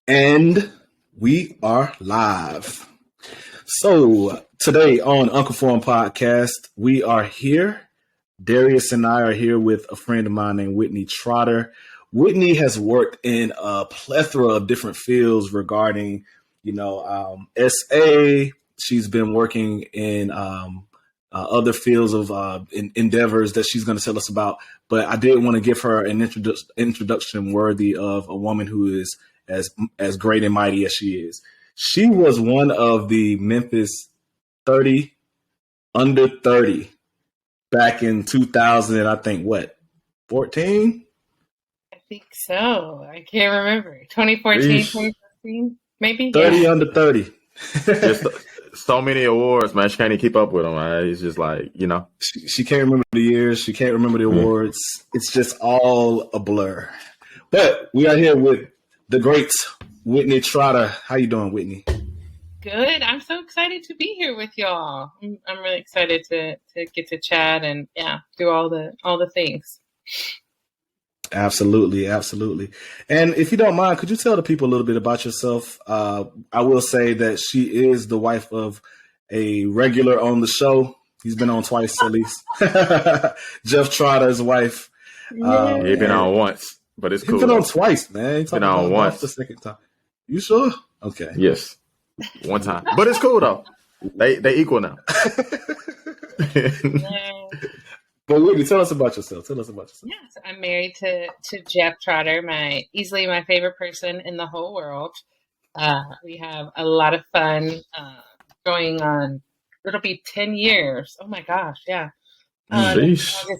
And we are live. So today on Uncle Forum Podcast, we are here. Darius and I are here with a friend of mine named Whitney Trotter. Whitney has worked in a plethora of different fields regarding, SA. She's been working in other fields of endeavors that she's going to tell us about. But I did want to give her an introduction worthy of a woman who is as great and mighty as she is. She was one of the Memphis 30 under 30 back in 2000. And I think 14? I think so. I can't remember. 2014, 2015, maybe? 30 under 30. Just so many awards, man. She can't even keep up with them. Man. It's just like, She can't remember the years. She can't remember the awards. It's just all a blur. But we are here with the great Whitney Trotter. How you doing, Whitney? Good. I'm so excited to be here with y'all. I'm really excited to get to chat and do all the things. Absolutely. And if you don't mind, could you tell the people a little bit about yourself? I will say that she is the wife of a regular on the show. He's been on twice at least. Jeff Trotter's wife. He's been on once, but it's cool. He's been on twice, man. He's been on once. The second time. You sure? Okay. Yes. One time. But it's cool though. They equal now. But Whitney, tell us about yourself. Yes, I'm married to Jeff Trotter, easily my favorite person in the whole world. We have a lot of fun going on. It'll be 10 years. Oh my gosh, yeah.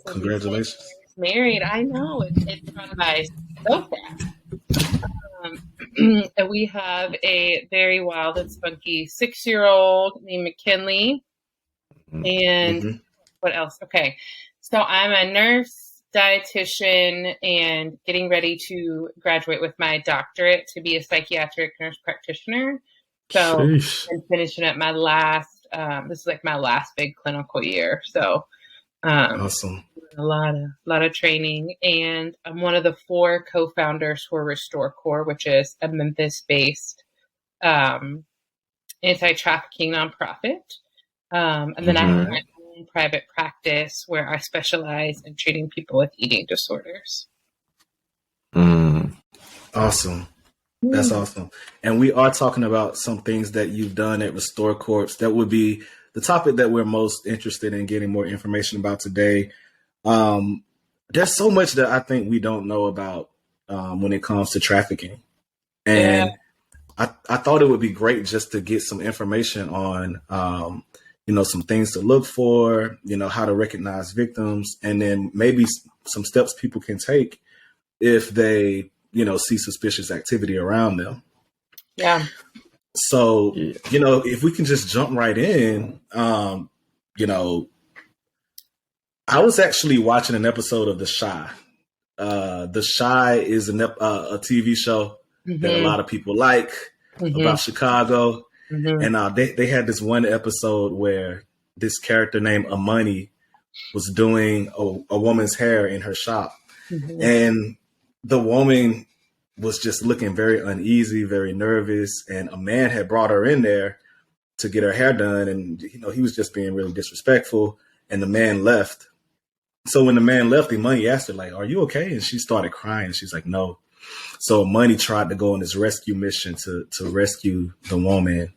Congratulations. Married, I know. It's gone by so fast. And we have a very wild and spunky 6-year-old named McKinley. And what else? Okay. So I'm a nurse, dietitian, and getting ready to graduate with my doctorate to be a psychiatric nurse practitioner. So I'm finishing up my last, this is like my last big clinical year. So awesome. A lot of training. And I'm one of the 4 co-founders for Restore Corps, which is a Memphis-based anti-trafficking nonprofit. And then I have my own private practice where I specialize in treating people with eating disorders. Awesome. That's awesome. And we are talking about some things that you've done at Restore Corps. That would be the topic that we're most interested in getting more information about today. There's so much that I think we don't know about when it comes to trafficking. And I thought it would be great just to get some information on some things to look for, how to recognize victims, and then maybe some steps people can take if they, see suspicious activity around them. Yeah. So, if we can just jump right in, I was actually watching an episode of The Chi. The Chi is a TV show that a lot of people like about Chicago. And they had this one episode where this character named Amani was doing a woman's hair in her shop. And the woman was just looking very uneasy, very nervous. And a man had brought her in there to get her hair done. And, he was just being really disrespectful. And the man left. So when the man left, Amani asked her, like, "Are you okay?" And she started crying. She's like, "No." So Money tried to go on this rescue mission to rescue the woman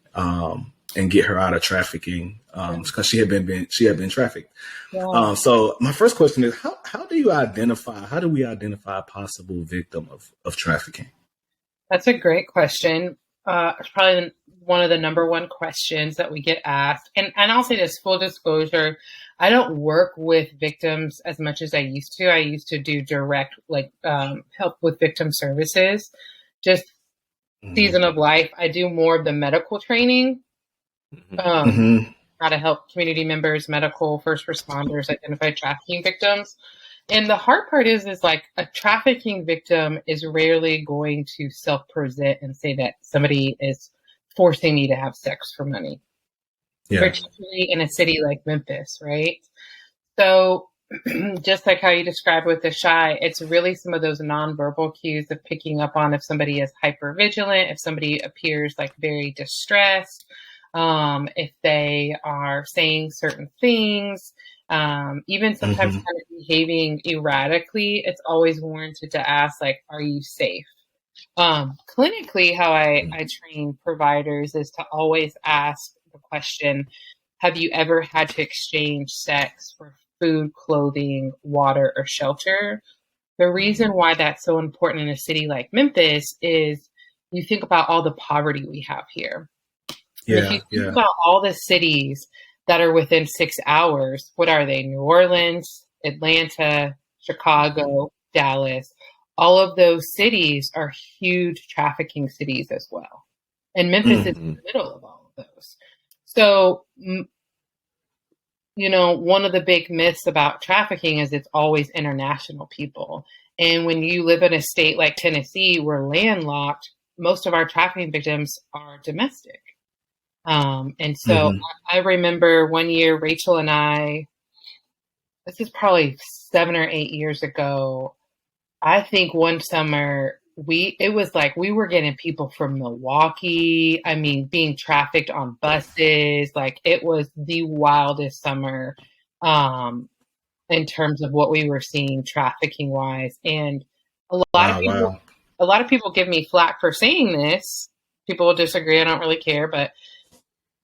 and get her out of trafficking because she had been trafficked. Yeah. So my first question is, how do we identify a possible victim of trafficking? That's a great question. It's probably one of the number one questions that we get asked. And I'll say this, full disclosure, I don't work with victims as much as I used to. I used to do direct help with victim services, just season of life. I do more of the medical training, how to help community members, medical, first responders identify trafficking victims. And the hard part is like a trafficking victim is rarely going to self-present and say that somebody is forcing me to have sex for money, particularly in a city like Memphis, right? So just like how you described with the shy, it's really some of those nonverbal cues of picking up on if somebody is hypervigilant, if somebody appears like very distressed, if they are saying certain things, even sometimes kind of behaving erratically. It's always warranted to ask, like, are you safe? Clinically, how I train providers is to always ask the question, have you ever had to exchange sex for food, clothing, water, or shelter? The reason why that's so important in a city like Memphis is you think about all the poverty we have here. And if you think about all the cities that are within 6 hours, what are they? New Orleans, Atlanta, Chicago, Dallas. All of those cities are huge trafficking cities as well. And Memphis is in the middle of all of those. So, one of the big myths about trafficking is it's always international people. And when you live in a state like Tennessee, we're landlocked, most of our trafficking victims are domestic. And so I remember one year, Rachel and I, this is probably 7 or 8 years ago, I think one summer, it was like we were getting people from Milwaukee. I mean, being trafficked on buses. Like, it was the wildest summer in terms of what we were seeing trafficking wise. And a lot of people give me flack for saying this. People will disagree. I don't really care, but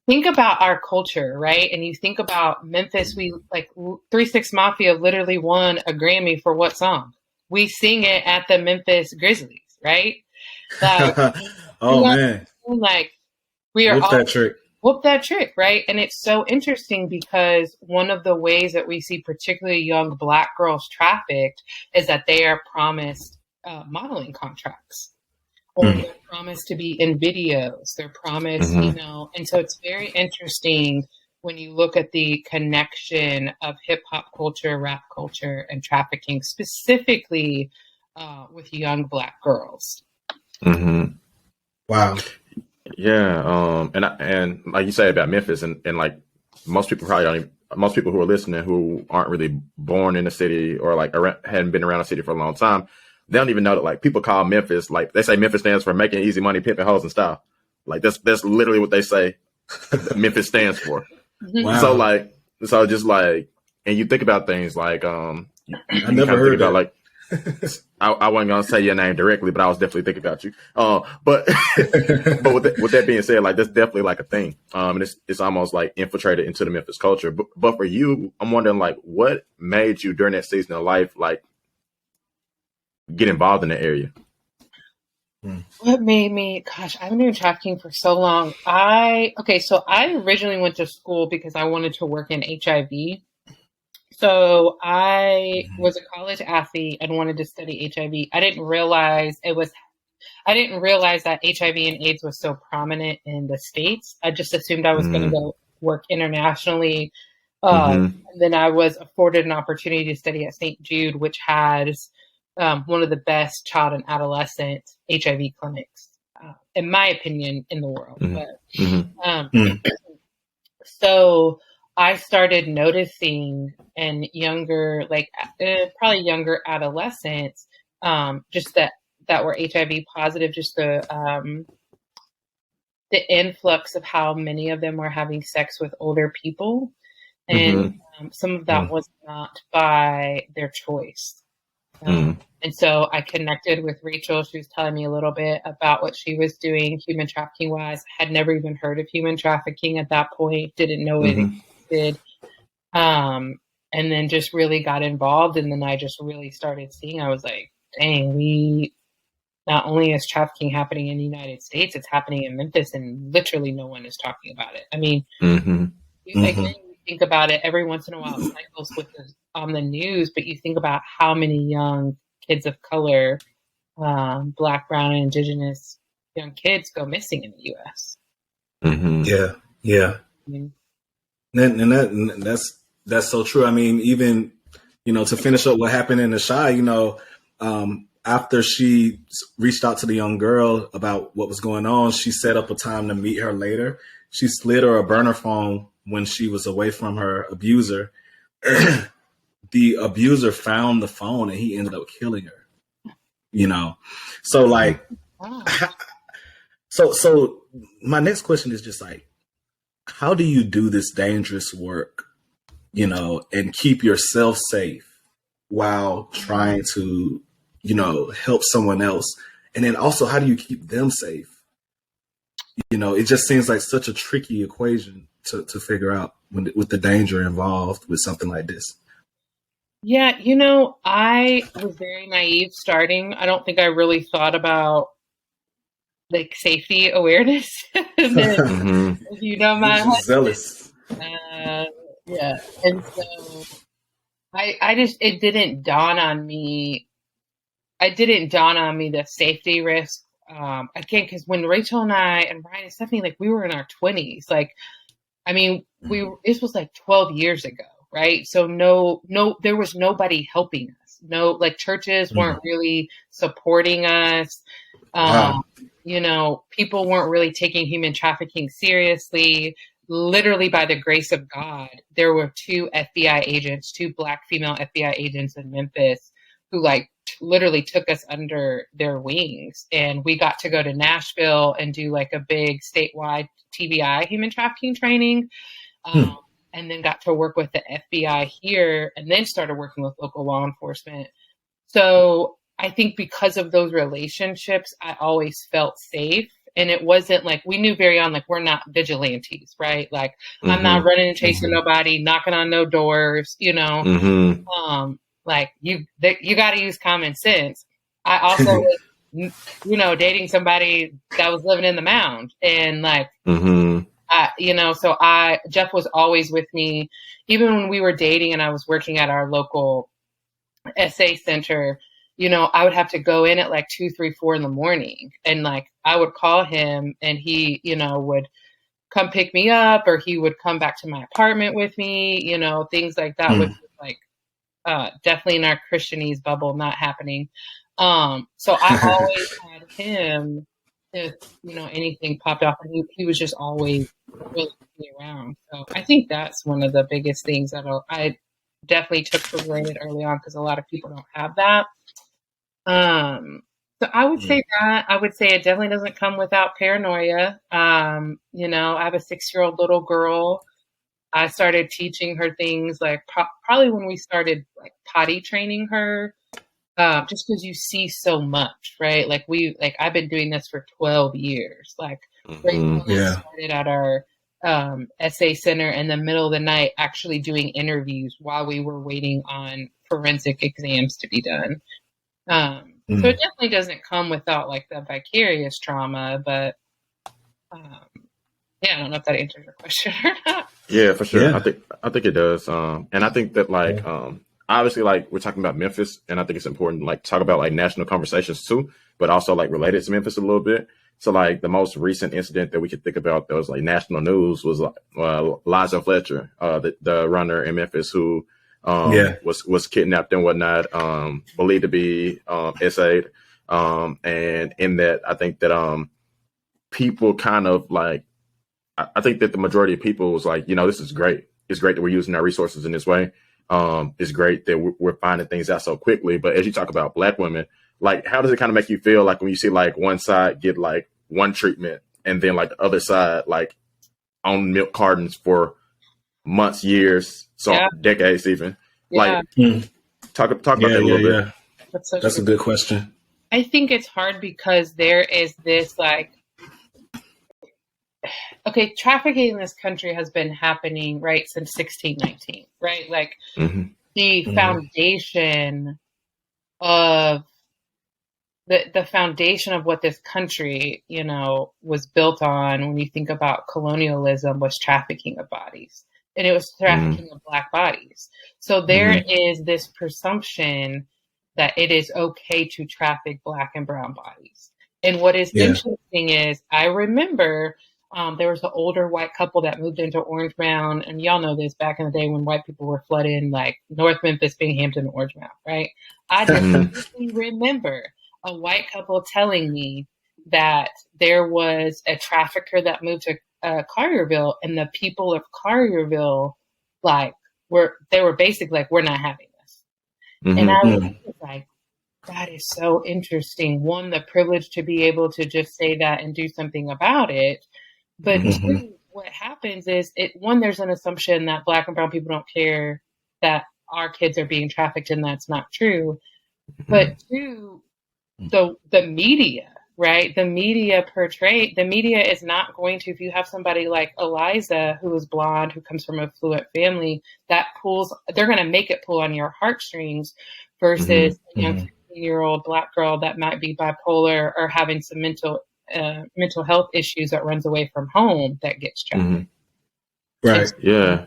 think about our culture, right? And you think about Memphis. We 3 6 Mafia literally won a Grammy for what song? We sing it at the Memphis Grizzlies, right? Like, man. Like, we are whoop that trick, right? And it's so interesting because one of the ways that we see particularly young Black girls trafficked is that they are promised modeling contracts, or they're promised to be in videos. They're promised, and so it's very interesting when you look at the connection of hip hop culture, rap culture, and trafficking, specifically with young Black girls. Wow. Yeah. And like you say about Memphis, and like most people most people who are listening who aren't really born in the city or like hadn't been around the city for a long time, they don't even know that like people call Memphis, like they say Memphis stands for making easy money, pimping hoes and style. Like that's literally what they say Memphis stands for. Wow. So just like, and you think about things like, I never heard about like, I wasn't gonna say your name directly, but I was definitely thinking about you. But with that being said, like that's definitely like a thing. And it's almost like infiltrated into the Memphis culture. But for you, I'm wondering like what made you during that season of life like get involved in the area? What made me, gosh, I've been doing trafficking for so long. So I originally went to school because I wanted to work in HIV. So I was a college athlete and wanted to study HIV. I didn't realize that HIV and AIDS was so prominent in the States. I just assumed I was going to go work internationally. And then I was afforded an opportunity to study at St. Jude, which has one of the best child and adolescent HIV clinics, in my opinion, in the world. So I started noticing in younger, probably younger adolescents, just that were HIV positive, just the influx of how many of them were having sex with older people. And some of that was not by their choice. And so I connected with Rachel. She was telling me a little bit about what she was doing human trafficking wise. Had never even heard of human trafficking at that point. Didn't know it existed. And then just really got involved. And then I just really started seeing, I was like, dang, not only is trafficking happening in the United States, it's happening in Memphis and literally no one is talking about it. I mean, you think about it, every once in a while it cycles on the news, but you think about how many young kids of color, Black, brown, and indigenous young kids go missing in the U.S. Yeah. And that's so true. I mean, even, to finish up what happened in the Shy, after she reached out to the young girl about what was going on, she set up a time to meet her later. She slid her a burner phone when she was away from her abuser. the abuser found the phone and he ended up killing her. You know, so like, so my next question is just like, how do you do this dangerous work, you know, and keep yourself safe while trying to, you know, help someone else? And then also, how do you keep them safe? You know, it just seems like such a tricky equation to figure out with the danger involved with something like this. Yeah, you know, I was very naive starting. I don't think I really thought about like safety awareness. And then, you know, zealous. Yeah, and so I just it didn't dawn on me. It didn't dawn on me the safety risk. Again, because when Rachel and I and Ryan and Stephanie, like we were in our 20s, like I mean, this was like 12 years ago, right? So no, there was nobody helping us. No, like churches weren't really supporting us. You know, people weren't really taking human trafficking seriously. Literally, by the grace of God, there were two Black female FBI agents in Memphis who like literally took us under their wings. And we got to go to Nashville and do like a big statewide TBI human trafficking training. And then got to work with the FBI here and then started working with local law enforcement. So I think because of those relationships, I always felt safe. And it wasn't like, we knew very on, like, we're not vigilantes, right? Like, I'm not running and chasing nobody, knocking on no doors, you know? Like, you got to use common sense. I also was, you know, dating somebody that was living in the mound. And, like, you know, so Jeff was always with me. Even when we were dating and I was working at our local SA center, you know, I would have to go in at like 2, 3, 4 in the morning. And like, I would call him and he, you know, would come pick me up or he would come back to my apartment with me, you know, things like that, which was like, definitely in our Christianese bubble, not happening. So I always had him if, you know, anything popped off and he was just always really around. So I think that's one of the biggest things that I definitely took for granted early on because a lot of people don't have that. So I would say that. I would say it definitely doesn't come without paranoia. You know, I have a 6-year-old little girl. I started teaching her things like probably when we started like potty training her, just because you see so much, right? Like I've been doing this for 12 years. Like right started at our SA center in the middle of the night, actually doing interviews while we were waiting on forensic exams to be done. So it definitely doesn't come without like the vicarious trauma, but yeah, I don't know if that answers your question or not. Yeah, for sure. Yeah. I think it does. And I think that like obviously like we're talking about Memphis, and I think it's important to like talk about like national conversations too, but also like related to Memphis a little bit. So like the most recent incident that we could think about that was like national news was Liza Fletcher, the runner in Memphis who was kidnapped and whatnot, believed to be SA'd. And in that, I think that people kind of like, I think that the majority of people was like, you know, this is great. It's great that we're using our resources in this way. It's great that we're finding things out so quickly. But as you talk about Black women, like, how does it kind of make you feel like when you see like one side get like one treatment and then like the other side like on milk cartons for months, years, decades even? Like, talk about that a little bit. That's a good question. I think it's hard because there is this like, okay, trafficking in this country has been happening right since 1619, right? Like the foundation of the foundation of what this country, you know, was built on when you think about colonialism was trafficking of bodies. And it was trafficking of Black bodies. So there is this presumption that it is okay to traffic Black and brown bodies. And what is interesting is I remember there was an older white couple that moved into Orange Mound. And y'all know this back in the day when white people were flooding like North Memphis, Binghamton, Orange Mound, right? I just remember a white couple telling me that there was a trafficker that moved to Collierville, and the people of Collierville, like, were basically like, we're not having this, And I was like, that is so interesting. One, the privilege to be able to just say that and do something about it. But two, what happens is there's an assumption that Black and brown people don't care that our kids are being trafficked, and that's not true. But two, the media, right? The media is not going to, if you have somebody like Eliza, who is blonde, who comes from a affluent family, they're going to make it pull on your heartstrings versus a young 15-year-old Black girl that might be bipolar or having some mental health issues that runs away from home that gets trafficked. Right. Yeah.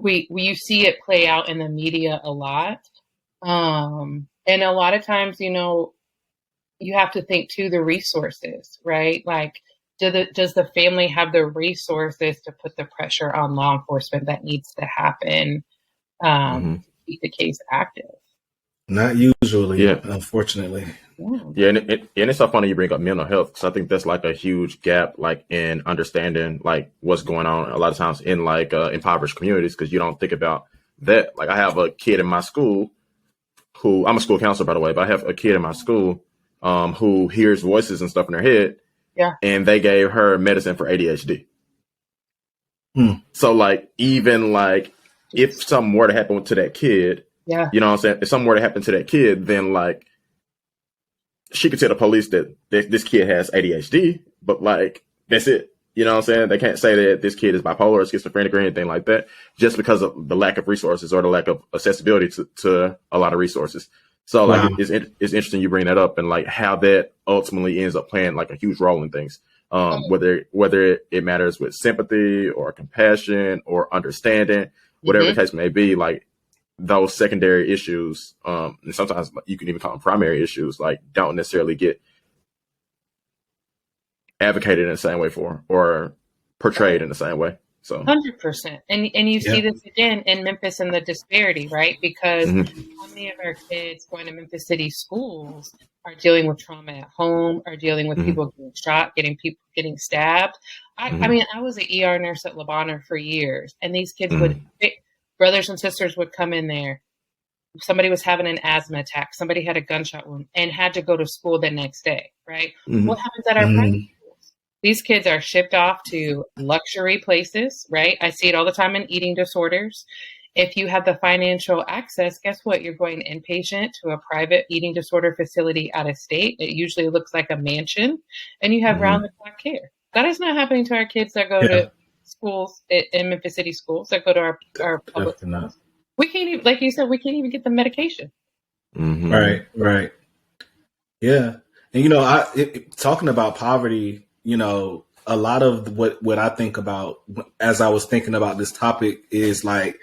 You see it play out in the media a lot. And a lot of times, you have to think too, the resources, right? Like, does the family have the resources to put the pressure on law enforcement that needs to happen to keep the case active? Not usually, unfortunately. Yeah, and it's so funny you bring up mental health, because I think that's like a huge gap, like in understanding like what's going on a lot of times in like impoverished communities, because you don't think about that. Like, I have a kid in my school who, I'm a school counselor, by the way, but I have a kid in my school who hears voices and stuff in her head. Yeah. And they gave her medicine for ADHD. So like, even like, if something were to happen to that kid, you know what I'm saying? If something were to happen to that kid, then like, she could tell the police that this kid has ADHD, but like, that's it. You know what I'm saying? They can't say that this kid is bipolar or schizophrenic or anything like that, just because of the lack of resources or the lack of accessibility to a lot of resources. So like, it's interesting you bring that up, and like how that ultimately ends up playing like a huge role in things. Whether it matters with sympathy or compassion or understanding, whatever the case may be, like those secondary issues, and sometimes you can even call them primary issues, like don't necessarily get advocated in the same way for or portrayed in the same way. So 100%. And you see this again in Memphis and the disparity, right? Because how many of our kids going to Memphis City schools are dealing with trauma at home, are dealing with people getting shot, people getting stabbed. I mean, I was an ER nurse at Le Bonheur for years, and these kids brothers and sisters would come in there. Somebody was having an asthma attack. Somebody had a gunshot wound and had to go to school the next day, right? What happens at our private schools? These kids are shipped off to luxury places, right? I see it all the time in eating disorders. If you have the financial access, guess what? You're going inpatient to a private eating disorder facility out of state. It usually looks like a mansion, and you have round-the-clock care. That is not happening to our kids that go to schools in Memphis City schools, that go to our public schools. We can't even, like you said, we can't even get the medication. Right. Yeah. And, talking about poverty, a lot of what I think about as I was thinking about this topic is like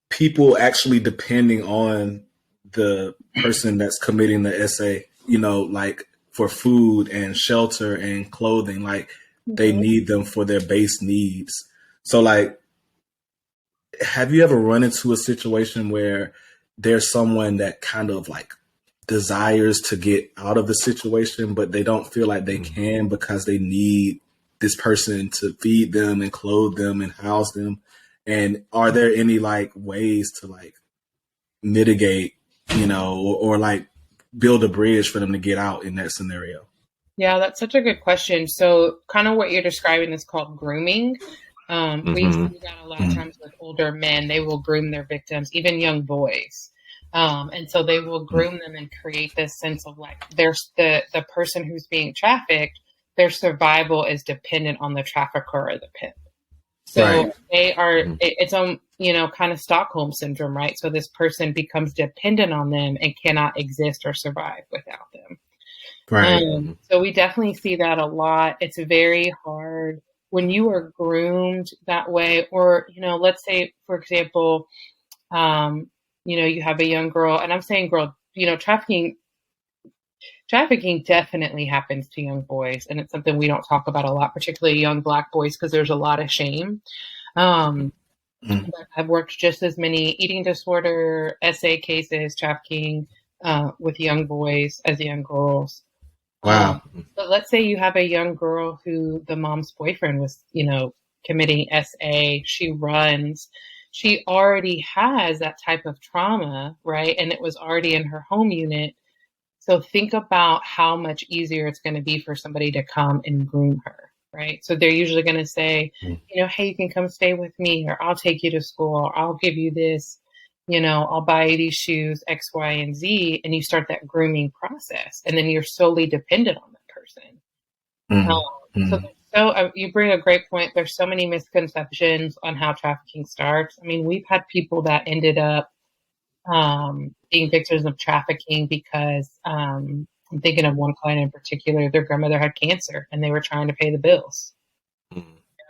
people actually depending on the person that's committing the SA, like for food and shelter and clothing, like they need them for their base needs. So like, have you ever run into a situation where there's someone that kind of like desires to get out of the situation, but they don't feel like they can because they need this person to feed them and clothe them and house them? And are there any like ways to like mitigate, or like build a bridge for them to get out in that scenario? Yeah, that's such a good question. So kind of what you're describing is called grooming. We see that a lot of times with older men. They will groom their victims, even young boys. And so they will groom them and create this sense of like, there's the person who's being trafficked, their survival is dependent on the trafficker or the pimp. So they are, it's kind of Stockholm syndrome, right? So this person becomes dependent on them and cannot exist or survive without them. Right. So we definitely see that a lot. It's very hard when you are groomed that way, or, let's say, for example, you have a young girl, and I'm saying girl, trafficking definitely happens to young boys. And it's something we don't talk about a lot, particularly young Black boys, because there's a lot of shame. But I've worked just as many eating disorder, SA cases, trafficking with young boys as young girls. Wow. But let's say you have a young girl who the mom's boyfriend was, committing SA. She runs. she already has that type of trauma, right? And it was already in her home unit. So think about how much easier it's going to be for somebody to come and groom her, right? So they're usually going to say, hey, you can come stay with me, or I'll take you to school, or I'll give you this, I'll buy you these shoes, X, Y, and Z. And you start that grooming process. And then you're solely dependent on that person. So you bring a great point. There's so many misconceptions on how trafficking starts. I mean, we've had people that ended up being victims of trafficking because I'm thinking of one client in particular. Their grandmother had cancer and they were trying to pay the bills.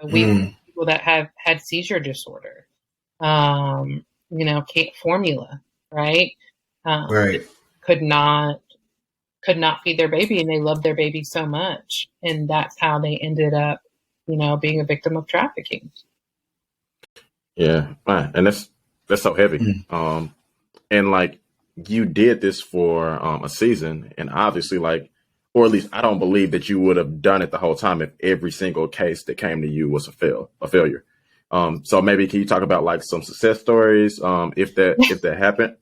We've had people that have had seizure disorder, formula, right? Right. Could not feed their baby, and they loved their baby so much, and that's how they ended up, being a victim of trafficking. Yeah, and that's so heavy. And like you did this for a season, and obviously, like, or at least I don't believe that you would have done it the whole time if every single case that came to you was a failure. So maybe can you talk about like some success stories, if that happened?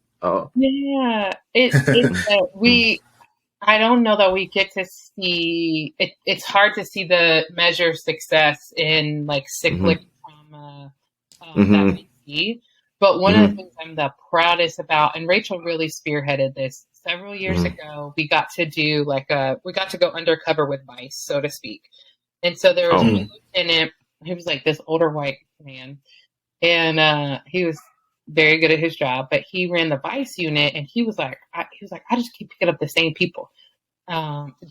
I don't know that we get to see it. It's hard to see the measure of success in like cyclic trauma that we see. But one of the things I'm the proudest about, and Rachel really spearheaded this several years ago, we got to do we got to go undercover with Vice, so to speak. And so there was a lieutenant, he was like this older white man, and he was very good at his job, but he ran the Vice unit, and he was like, I just keep picking up the same people,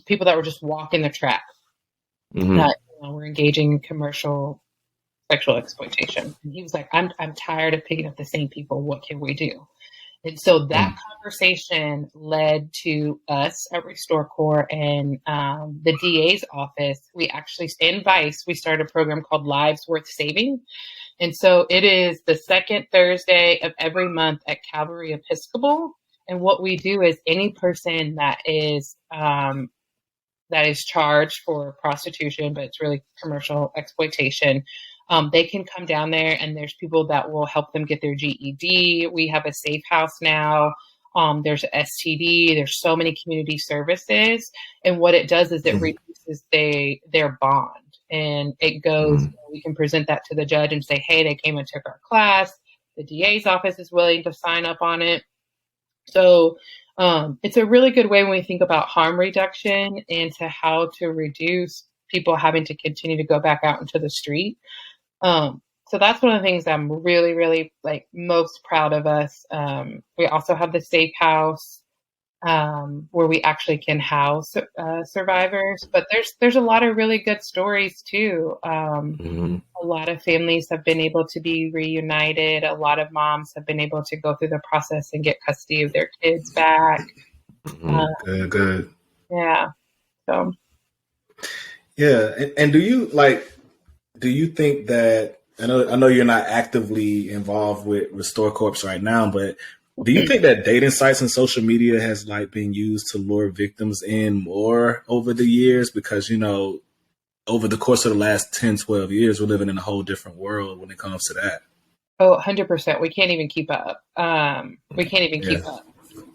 people that were just walking the track, that were engaging in commercial sexual exploitation. And he was like, I'm tired of picking up the same people. What can we do? And so that conversation led to us at Restore Corps and the DA's office. We actually, in Vice, we started a program called Lives Worth Saving. And so it is the second Thursday of every month at Calvary Episcopal. And what we do is any person that is charged for prostitution, but it's really commercial exploitation, they can come down there, and there's people that will help them get their GED. We have a safe house now. There's STD. There's so many community services. And what it does is it reduces their bond. And it goes, we can present that to the judge and say, hey, they came and took our class. The DA's office is willing to sign up on it. So it's a really good way when we think about harm reduction and to how to reduce people having to continue to go back out into the street. So that's one of the things I'm really, really most proud of us. We also have the safe house, where we actually can house survivors, but there's a lot of really good stories too. A lot of families have been able to be reunited. A lot of moms have been able to go through the process and get custody of their kids back. Good. Yeah. So. Yeah, and do you think that, I know you're not actively involved with Restore Corps right now, but do you think that dating sites and social media has been used to lure victims in more over the years? Because, over the course of the last 10, 12 years, we're living in a whole different world when it comes to that. Oh, 100%. We can't even keep up. Keep up.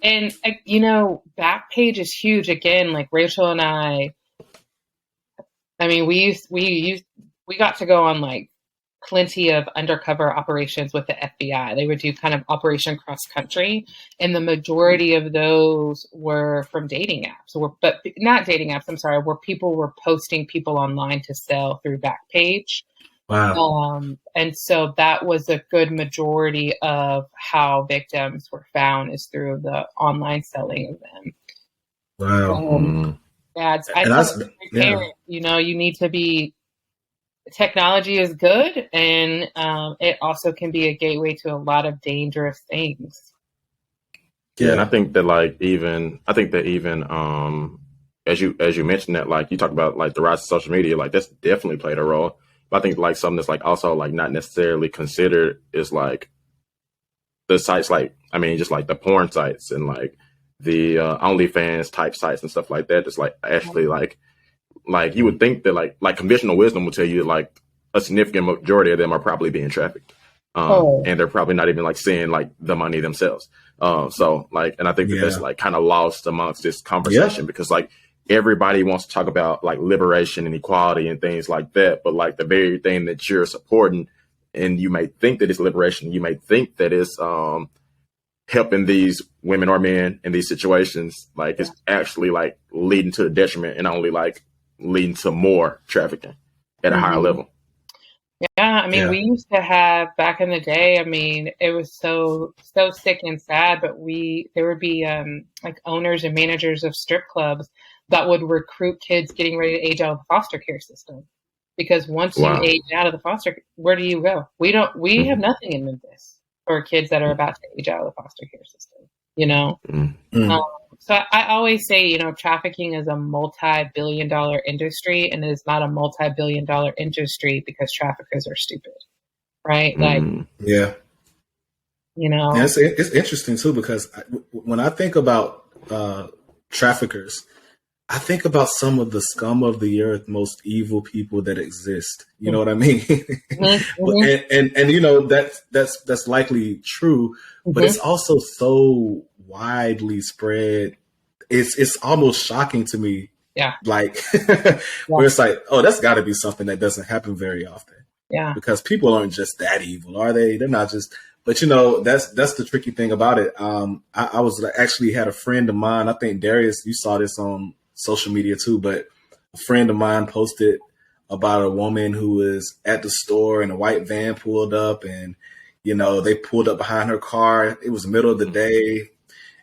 And, Backpage is huge. Again, like Rachel and I mean, we got to go on plenty of undercover operations with the FBI. They would do kind of Operation Cross Country, and the majority of those were from dating apps, but not dating apps. I'm sorry, where people were posting people online to sell through Backpage. Wow. And so that was a good majority of how victims were found, is through the online selling of them. Wow. You need to be. Technology is good, and it also can be a gateway to a lot of dangerous things. Yeah, and I think that even as you mentioned that, you talk about the rise of social media, that's definitely played a role. But I think something that's also not necessarily considered is the sites just the porn sites and the OnlyFans type sites and stuff like that. Just actually you would think that conventional wisdom will tell you a significant majority of them are probably being trafficked. And they're probably not even like seeing like the money themselves. So like, and I think that that's like kind of lost amongst this conversation because like everybody wants to talk about like liberation and equality and things like that. But like the very thing that you're supporting, and you may think that it's liberation, you may think that it's helping these women or men in these situations, like it's actually like leading to the detriment and only like leading to more trafficking at a higher level. Yeah, I mean, we used to have back in the day. I mean, it was so sick and sad, but there would be like owners and managers of strip clubs that would recruit kids getting ready to age out of the foster care system, because once you age out of the foster, where do you go? We have nothing in Memphis for kids that are about to age out of the foster care system. You know. So I always say, trafficking is a multi-billion-dollar industry, and it is not a multi-billion-dollar industry because traffickers are stupid, right? Like, it's interesting too, because when I think about traffickers, I think about some of the scum of the earth, most evil people that exist. You know what I mean? and that's likely true, but it's also so widely spread. It's almost shocking to me. Yeah. Like where it's like, oh, that's got to be something that doesn't happen very often. Yeah. Because people aren't just that evil, are they? They're not just. But that's the tricky thing about it. I was actually had a friend of mine. I think Darius, you saw this on social media too. But a friend of mine posted about a woman who was at the store and a white van pulled up, and they pulled up behind her car. It was the middle of the day.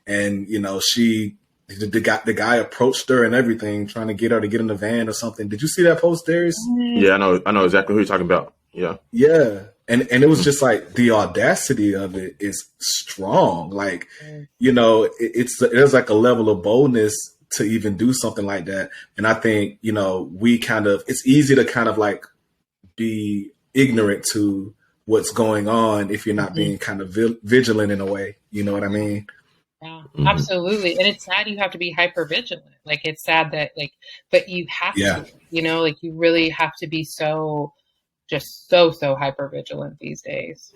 And, the guy approached her and everything, trying to get her to get in the van or something. Did you see that post, Darius? Yeah, I know exactly who you're talking about. Yeah. Yeah. And it was just like the audacity of it is strong. Like, there's like a level of boldness to even do something like that. And I think, it's easy to kind of like be ignorant to what's going on if you're not being kind of vigilant in a way. You know what I mean? Yeah, absolutely. And it's sad you have to be hyper vigilant. Like, it's sad that but you have to, like you really have to be so hyper vigilant these days.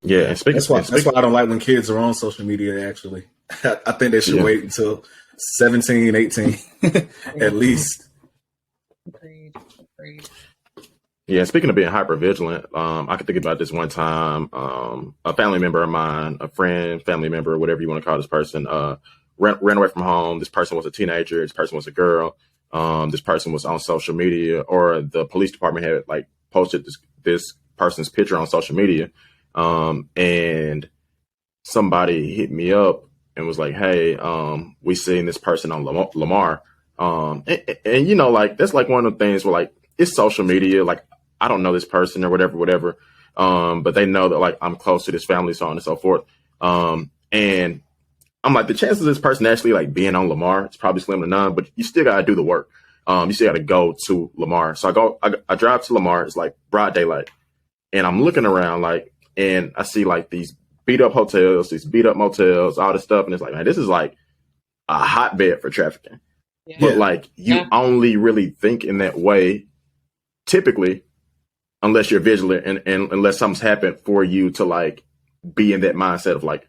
Yeah. And that's why I don't like when kids are on social media, actually. I think they should wait until 17, 18, at least. Agreed. Yeah, speaking of being hyper vigilant, I could think about this one time. A family member of mine, a friend, family member, whatever you want to call this person, ran away from home. This person was a teenager. This person was a girl. This person was on social media, or the police department had like posted this person's picture on social media. And somebody hit me up and was like, "Hey, we seen this person on Lamar." And like that's like one of the things where like it's social media, like. I don't know this person or whatever. But they know that like I'm close to this family, so on and so forth. And I'm like, the chances of this person actually like being on Lamar, it's probably slim to none, but you still got to do the work. You still got to go to Lamar. So I drive to Lamar. It's like broad daylight, and I'm looking around like, and I see like these beat up hotels, these beat up motels, all this stuff. And it's like, man, this is like a hotbed for trafficking. Yeah. But like you only really think in that way, typically, unless you're vigilant and unless something's happened for you to like be in that mindset of like,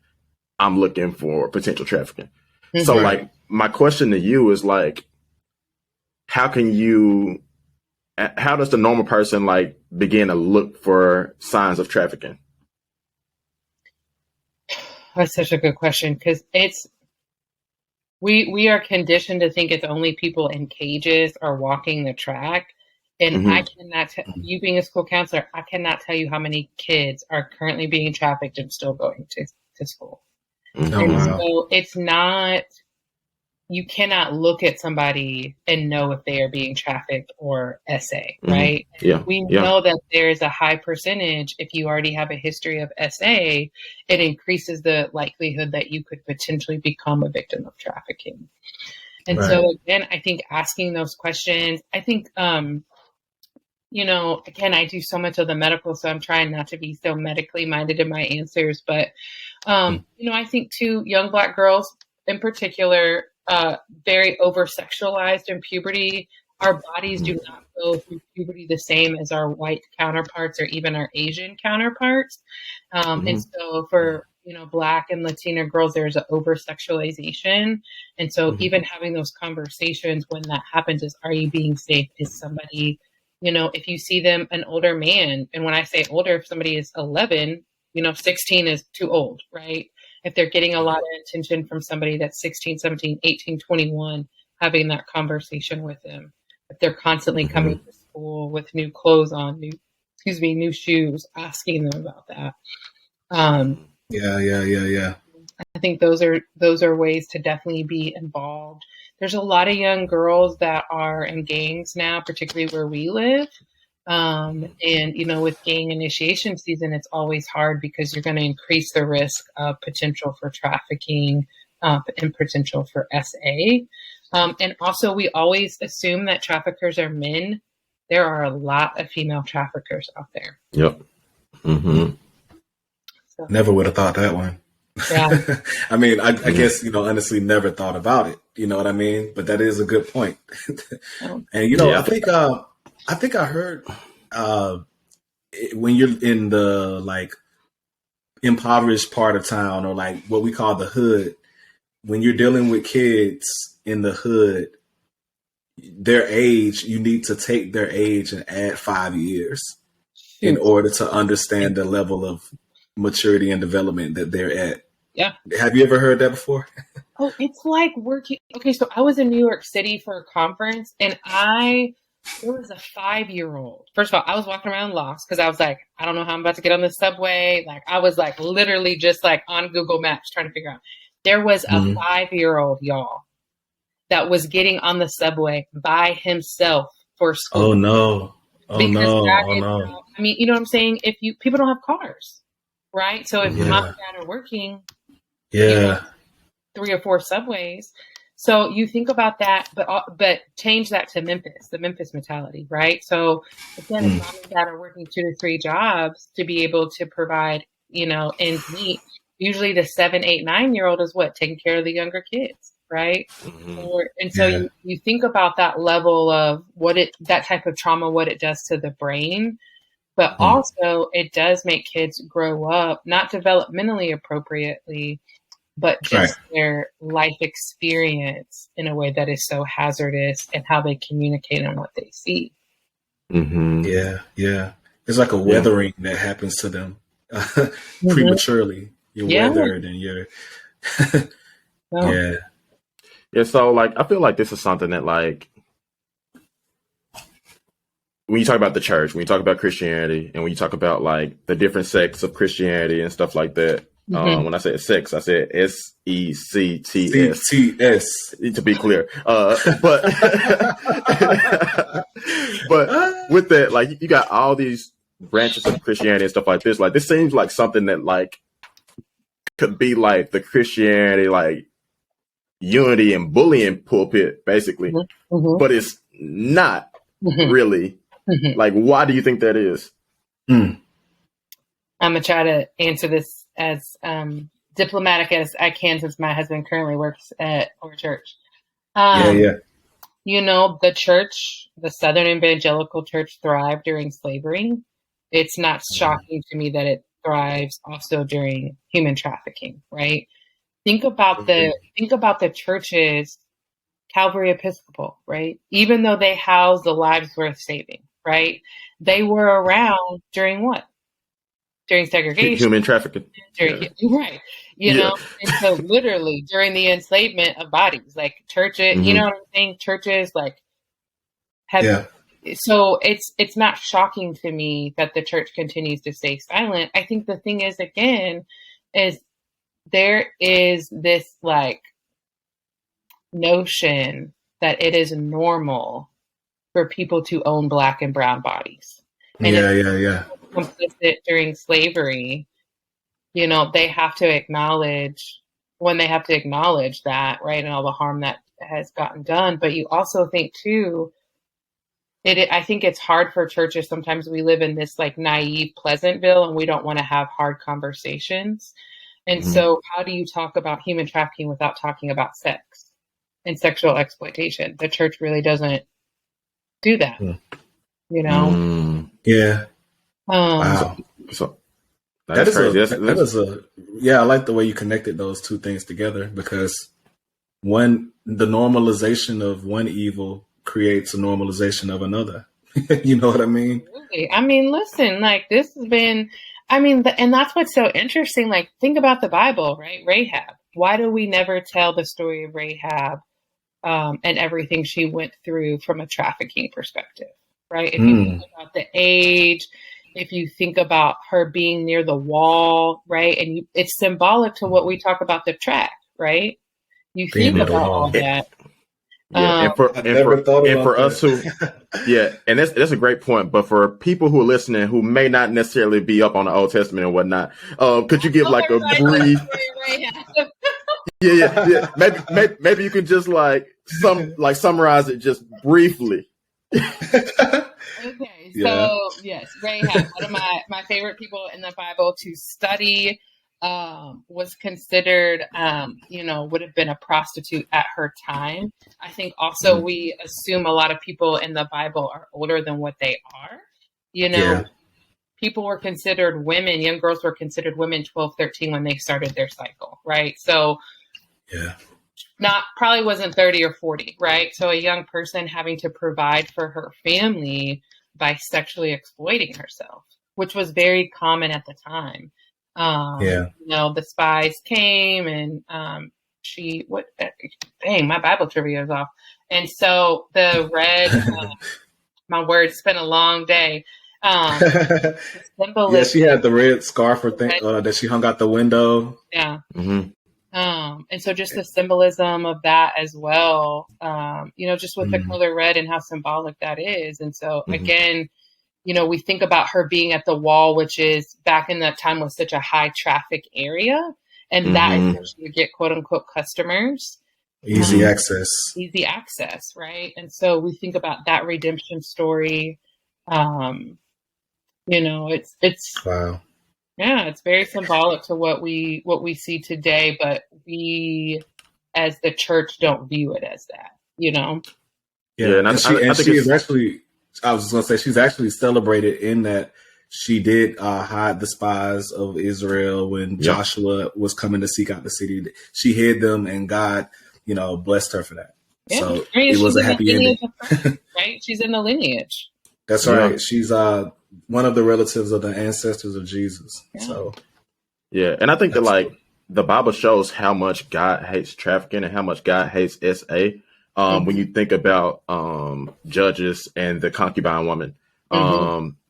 I'm looking for potential trafficking. Mm-hmm. So like my question to you is like, how does the normal person like begin to look for signs of trafficking? That's such a good question, because we are conditioned to think it's only people in cages are walking the track. And I cannot you being a school counselor, I cannot tell you how many kids are currently being trafficked and still going to school. So it's not, you cannot look at somebody and know if they are being trafficked or SA, right? Yeah. We know that there's a high percentage, if you already have a history of SA, it increases the likelihood that you could potentially become a victim of trafficking. And so again, I think asking those questions, I think, again, I do so much of the medical, so I'm trying not to be so medically minded in my answers. But, I think too, young Black girls in particular, very over sexualized in puberty. our bodies do not go through puberty the same as our white counterparts or even our Asian counterparts. And so for, Black and Latina girls, there's an over sexualization. And so even having those conversations when that happens is, are you being safe? Is somebody, if you see them, an older man, and when I say older, if somebody is 11, 16 is too old, right? If they're getting a lot of attention from somebody that's 16, 17, 18, 21, having that conversation with them. If they're constantly coming to school with new clothes on, new shoes, asking them about that. Yeah. I think those are ways to definitely be involved. There's a lot of young girls that are in gangs now, particularly where we live. And, with gang initiation season, it's always hard because you're going to increase the risk of potential for trafficking and potential for SA. And also, we always assume that traffickers are men. There are a lot of female traffickers out there. Yep. So, never would have thought that one. Yeah. I mean, I guess, honestly, never thought about it. You know what I mean? But that is a good point. And, I think I heard when you're in the like impoverished part of town, or like what we call the hood, when you're dealing with kids in the hood, their age, you need to take their age and add 5 years in order to understand the level of maturity and development that they're at. Yeah. Have you ever heard that before? Oh, it's like working. Okay, so I was in New York City for a conference, and there was a 5-year-old. First of all, I was walking around lost because I was like, I don't know how I'm about to get on the subway. Like, I was like literally just like on Google Maps trying to figure out. There was a 5-year-old, y'all, that was getting on the subway by himself for school. Oh no! Oh no! I mean, you know what I'm saying? People don't have cars, right? So if mom and dad are working, 3 or 4 subways. So you think about that, but change that to Memphis, the Memphis mentality, right? So again, if mom and dad are working 2 to 3 jobs to be able to provide, ends meet, usually the 7, 8, 9-year-old is taking care of the younger kids, right? You think about that level of that type of trauma, what it does to the brain, but also it does make kids grow up, not developmentally appropriately, but just their life experience in a way that is so hazardous, and how they communicate and what they see. Yeah. It's like a weathering that happens to them prematurely. You're weathered and you're... Yeah, so like I feel like this is something that like when you talk about the church, when you talk about Christianity, and when you talk about like the different sects of Christianity and stuff like that, when I said sex, I said SECTS. CTS. To be clear. But with that, like you got all these branches of Christianity and stuff like this. Like this seems like something that like could be like the Christianity like unity and bullying pulpit, basically. But it's not really. Like, why do you think that is? I'm gonna try to answer this as diplomatic as I can, since my husband currently works at our church. The church, the Southern Evangelical Church, thrived during slavery. It's not shocking to me that it thrives also during human trafficking, right? Think about the churches, Calvary Episcopal, right? Even though they house the lives worth saving, right? They were around during what? During segregation. Human trafficking. Right. And so literally during the enslavement of bodies, like churches, you know what I'm saying? Churches like have, so it's not shocking to me that the church continues to stay silent. I think the thing is, again, is there is this like notion that it is normal for people to own Black and brown bodies. And complicit during slavery, they have to acknowledge that, right, and all the harm that has gotten done. But you also think too, I think it's hard for churches. Sometimes we live in this like naive Pleasantville, and we don't want to have hard conversations. And so how do you talk about human trafficking without talking about sex and sexual exploitation? The church really doesn't do that. You know? Yeah. Wow. So that is crazy. That is I like the way you connected those two things together, because the normalization of one evil creates a normalization of another. You know what I mean? Absolutely. I mean, listen, like this has been, and that's what's so interesting. Like, think about the Bible, right? Rahab. Why do we never tell the story of Rahab and everything she went through from a trafficking perspective, right? If you think about the age, if you think about her being near the wall, right? And it's symbolic to what we talk about the track, right? You think about all that. Yeah, and for us who, and that's a great point. But for people who are listening who may not necessarily be up on the Old Testament and whatnot, could you give like a brief? Maybe you could just summarize it just briefly. Okay, so yes, Rahab, one of my favorite people in the Bible to study. Was considered, would have been a prostitute at her time. I think also we assume a lot of people in the Bible are older than what they are. People were considered women, young girls were considered women 12, 13 when they started their cycle, right? So probably wasn't 30 or 40, right? So a young person having to provide for her family by sexually exploiting herself, which was very common at the time. The spies came and my Bible trivia is off. And so the red, my word, it's been a long day. She had the red scarf or thing that she hung out the window. Yeah. And so just the symbolism of that as well, just with the color red and how symbolic that is. And so again, we think about her being at the wall, which is back in that time was such a high traffic area. And that is where she would get quote unquote customers. Easy access, right? And so we think about that redemption story. It's wow. Yeah, it's very symbolic to what we see today, but we as the church don't view it as that, Yeah, and she is actually, I was just going to say, she's actually celebrated in that she did hide the spies of Israel when Joshua was coming to seek out the city. She hid them, and God, blessed her for that. Yeah. So it was a happy ending. Right? She's in the lineage. That's right. She's one of the relatives of the ancestors of Jesus. Yeah. So, and I think that the Bible shows how much God hates trafficking and how much God hates SA. When you think about Judges and the concubine woman,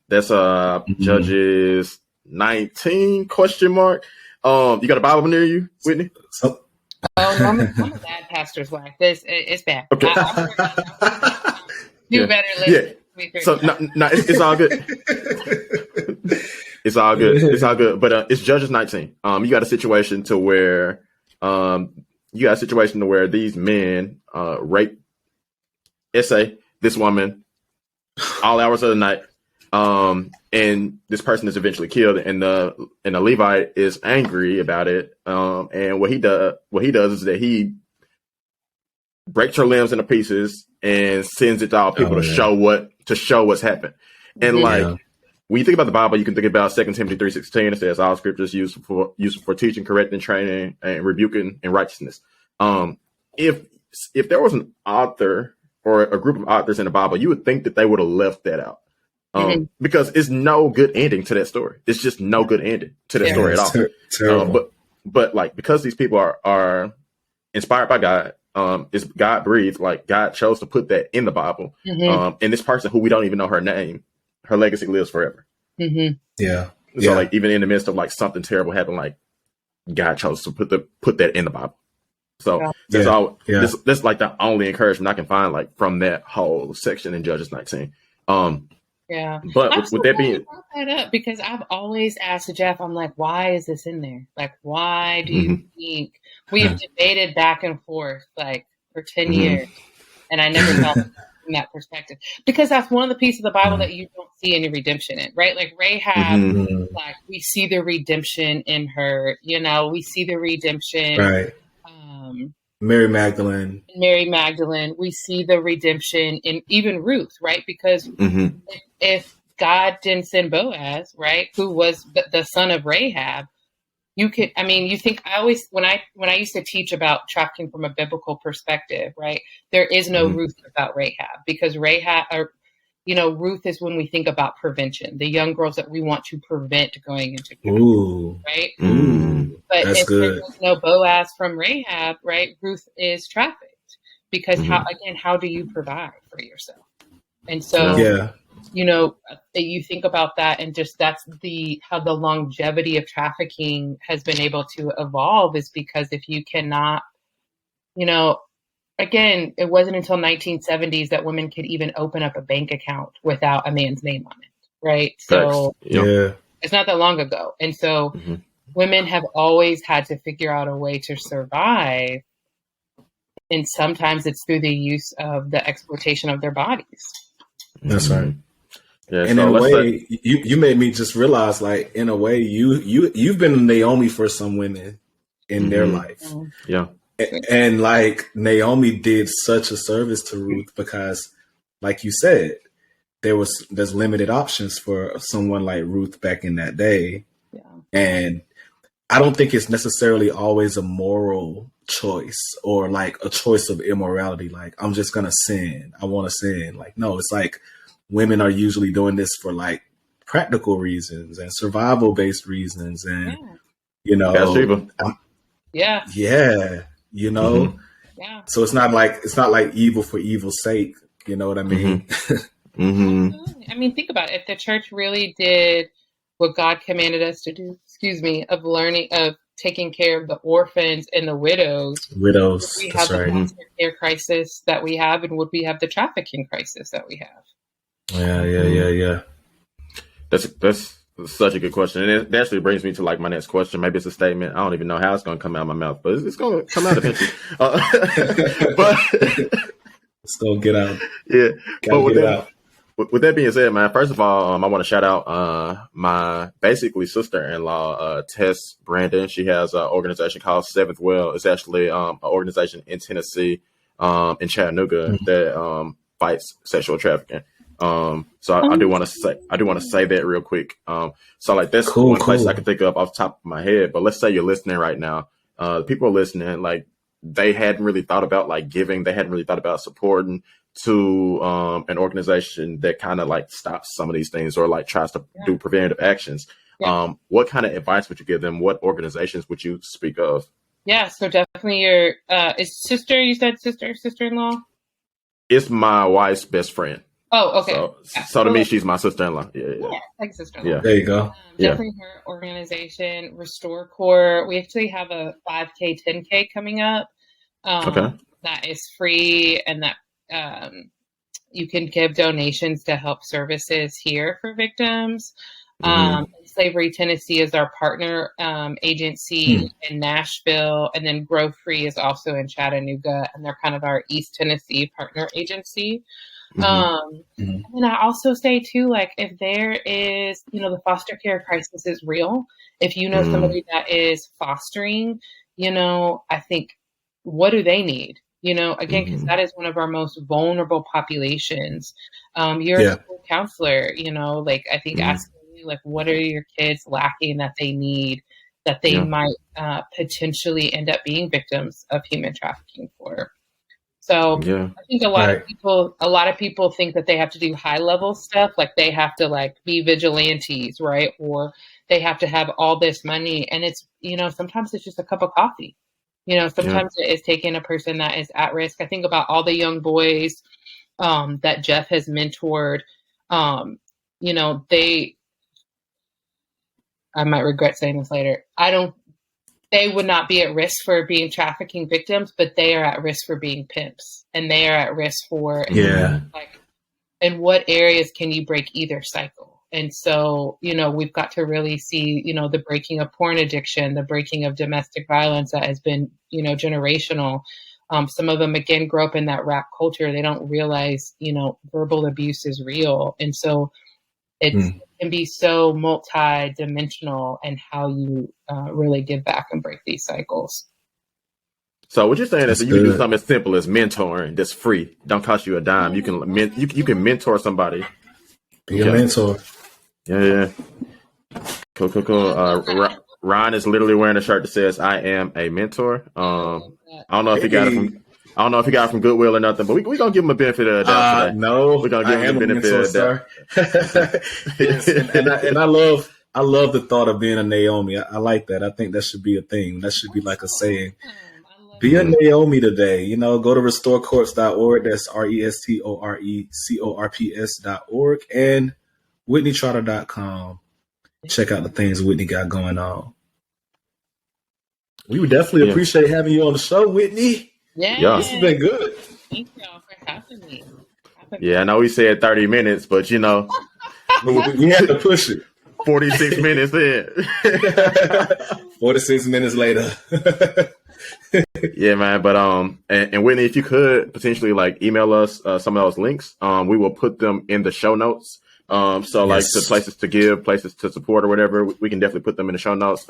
that's Judges 19 ? You got a Bible near you, Whitney? I'm a bad pastor's wife. It's bad. Okay. You better listen. Yeah. So no, it's all good. It's all good. It's all good. But it's Judges 19. You got a situation to where these men rape this woman all hours of the night, and this person is eventually killed, and the Levite is angry about it, and what he does is that he breaks her limbs into pieces and sends it to all people to show what's happened. And when you think about the Bible, you can think about 2 Timothy 3:16. It says all scriptures used for teaching, correcting, training, and rebuking in righteousness. If there was an author or a group of authors in the Bible, you would think that they would have left that out. Because it's no good ending to that story. It's just no good ending to that story at all. But because these people are inspired by God, it's God breathed. God chose to put that in the Bible. And this person who we don't even know her name, her legacy lives forever. Yeah. So even in the midst of something terrible happened, God chose to put that in the Bible. So that's all. Yeah. That's the only encouragement I can find from that whole section in Judges 19. Yeah. But with that being, brought that up because I've always asked Jeff, I'm like, why is this in there? Why do you think we have debated back and forth for 10 years, and I never thought from that perspective, because that's one of the pieces of the Bible that you don't see any redemption in, right? Rahab, we see the redemption in her. We see the redemption, right? Mary Magdalene. Mary Magdalene. We see the redemption in even Ruth, right? Because if God didn't send Boaz, right, who was the son of Rahab, you could, I mean, you think, I always, when I used to teach about trafficking from a biblical perspective, right, there is no Ruth without Rahab, because Rahab, or, you know, Ruth is when we think about prevention, the young girls that we want to prevent going into trafficking, right? But That's if good. there's no Boaz from Rahab, right, Ruth is trafficked, because how do you provide for yourself? And so, you know, you think about that, and just that's how the longevity of trafficking has been able to evolve, is because if you cannot, you know, again, it wasn't until 1970s that women could even open up a bank account without a man's name on it, right? So it's not that long ago. And so women have always had to figure out a way to survive. And sometimes it's through the use of the exploitation of their bodies. That's right. Yeah, and so in a way, you made me just realize, like, in a way, you've been Naomi for some women in their life. Yeah. And like, Naomi did such a service to Ruth, because, like you said, there's limited options for someone like Ruth back in that day. Yeah. And I don't think it's necessarily always a moral choice, or like a choice of immorality. Like, I'm just going to sin. I want to sin. Like, no, it's like, women are usually doing this for like practical reasons and survival based reasons. And, you know, you know, so it's not like evil for evil's sake. You know what I mean? I mean, think about it. If the church really did what God commanded us to do, of learning, of taking care of the orphans and the widows, would we have the foster care crisis that we have, and would we have the trafficking crisis that we have? Yeah. That's such a good question, and it actually brings me to like my next question. Maybe it's a statement. I don't even know how it's going to come out of my mouth, but it's going to come out eventually. But it's going to get out. Yeah, but get out. With that being said, man, first of all, I want to shout out my basically sister-in-law, Tess Brandon. She has an organization called Seventh Well. It's actually an organization in Tennessee, in Chattanooga, that fights sexual trafficking. So I do want to say that real quick. So like, that's one place I can think of off the top of my head. But let's say you're listening right now. People are listening, like, they hadn't really thought about like giving. They hadn't really thought about supporting to an organization that kind of like stops some of these things, or like tries to do preventative actions. What kind of advice would you give them? What organizations would you speak of? Yeah, so definitely your is sister. You said sister-in-law. It's my wife's best friend. Oh, okay. So to me, she's my sister-in-law. Yeah, like sister-in-law. Yeah, there you go. Definitely her organization, Restore Corps. We actually have a 5K, 10K coming up. That is free, and that you can give donations to help services here for victims. Slavery Tennessee is our partner agency in Nashville, and then Grow Free is also in Chattanooga, and they're kind of our East Tennessee partner agency. And I also say too, like, if there is, you know, the foster care crisis is real. If you know somebody that is fostering, you know, I think, what do they need? You know, again, because that is one of our most vulnerable populations. You're a school counselor, you know, like, I think asking you, like, what are your kids lacking that they need, that they might potentially end up being victims of human trafficking for. So I think a lot of people think that they have to do high level stuff, like they have to like be vigilantes, right? Or they have to have all this money, and it's, you know, sometimes it's just a cup of coffee. You know, sometimes it is taking a person that is at risk. I think about all the young boys that Jeff has mentored. You know, I might regret saying this later. They would not be at risk for being trafficking victims, but they are at risk for being pimps, and they are at risk for, like, in what areas can you break either cycle? And so, you know, we've got to really see, you know, the breaking of porn addiction, the breaking of domestic violence that has been, you know, generational. Some of them, again, grow up in that rap culture. They don't realize, you know, verbal abuse is real. And so it can be so multi-dimensional in how you really give back and break these cycles. So what you're saying is that you can do something as simple as mentoring that's free, don't cost you a dime. You can mentor somebody. Be a mentor. Yeah. Cool. Ryan is literally wearing a shirt that says "I am a mentor." I don't know if he got it from Goodwill or nothing, but we gonna give him a benefit of the doubt today. No, we're gonna give him a benefit of the doubt. Yes, and I love the thought of being a Naomi. I like that. I think that should be a thing. That should be like a saying. Be a Naomi today. Go to restorecorpse.org. That's restorecorps.org and WhitneyTrotter.com. Check out the things Whitney got going on. We would definitely appreciate having you on the show, Whitney. Yeah. This has been good. Thank y'all for having me. Yeah, I know we said 30 minutes, but we had to push it. 46 minutes in. 46 minutes later. Yeah, man. But and Whitney, if you could potentially email us some of those links, we will put them in the show notes. To places to give, places to support, or whatever, we can definitely put them in the show notes.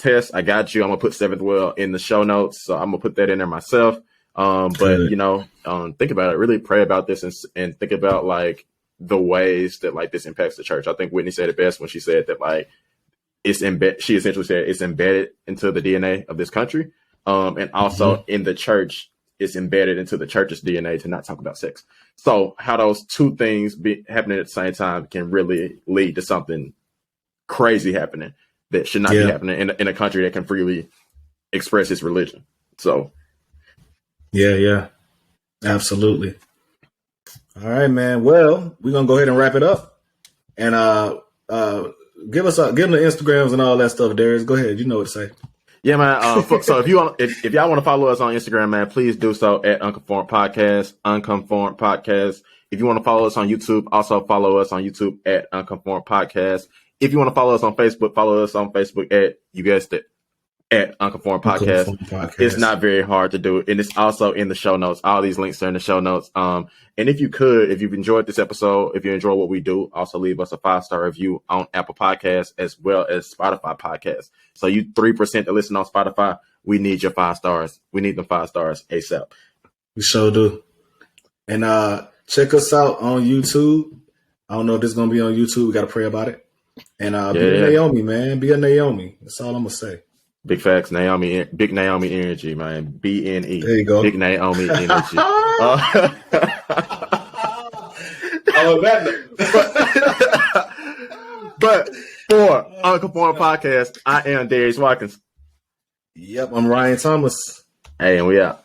Tess, I got you. I'm gonna put Seventh Well in the show notes, so I'm gonna put that in there myself. But think about it. Really pray about this and think about the ways that this impacts the church. I think Whitney said it best when she said that she essentially said it's embedded into the DNA of this country, and also in the church, it's embedded into the church's DNA to not talk about sex. So how those two things be happening at the same time can really lead to something crazy happening that should not be happening in a country that can freely express its religion. So, yeah, absolutely. All right, man. Well, we're gonna go ahead and wrap it up, and give them the Instagrams and all that stuff, Darius. Go ahead. You know what to say. Yeah, man. So if y'all want to follow us on Instagram, man, please do so at Unconformed Podcast. If you want to follow us on YouTube, also follow us on YouTube at Unconformed Podcast. If you want to follow us on Facebook, follow us on Facebook at, you guessed it, at Unconformed Podcast. It's not very hard to do, and it's also in the show notes. All these links are in the show notes. And if you've enjoyed this episode, if you enjoy what we do, also leave us a 5-star review on Apple Podcasts as well as Spotify Podcasts. So you 3% that listen on Spotify, we need your 5 stars. We need them 5 stars ASAP. We sure do. And check us out on YouTube. I don't know if this is gonna be on YouTube. We gotta pray about it. And be a Naomi, man. Be a Naomi. That's all I'm gonna say. Big facts, Naomi. Big Naomi energy, man. BNE. There you go. Big Naomi energy. But for Unconformed Podcast, I am Darius Watkins. Yep, I'm Ryan Thomas. Hey, and we out.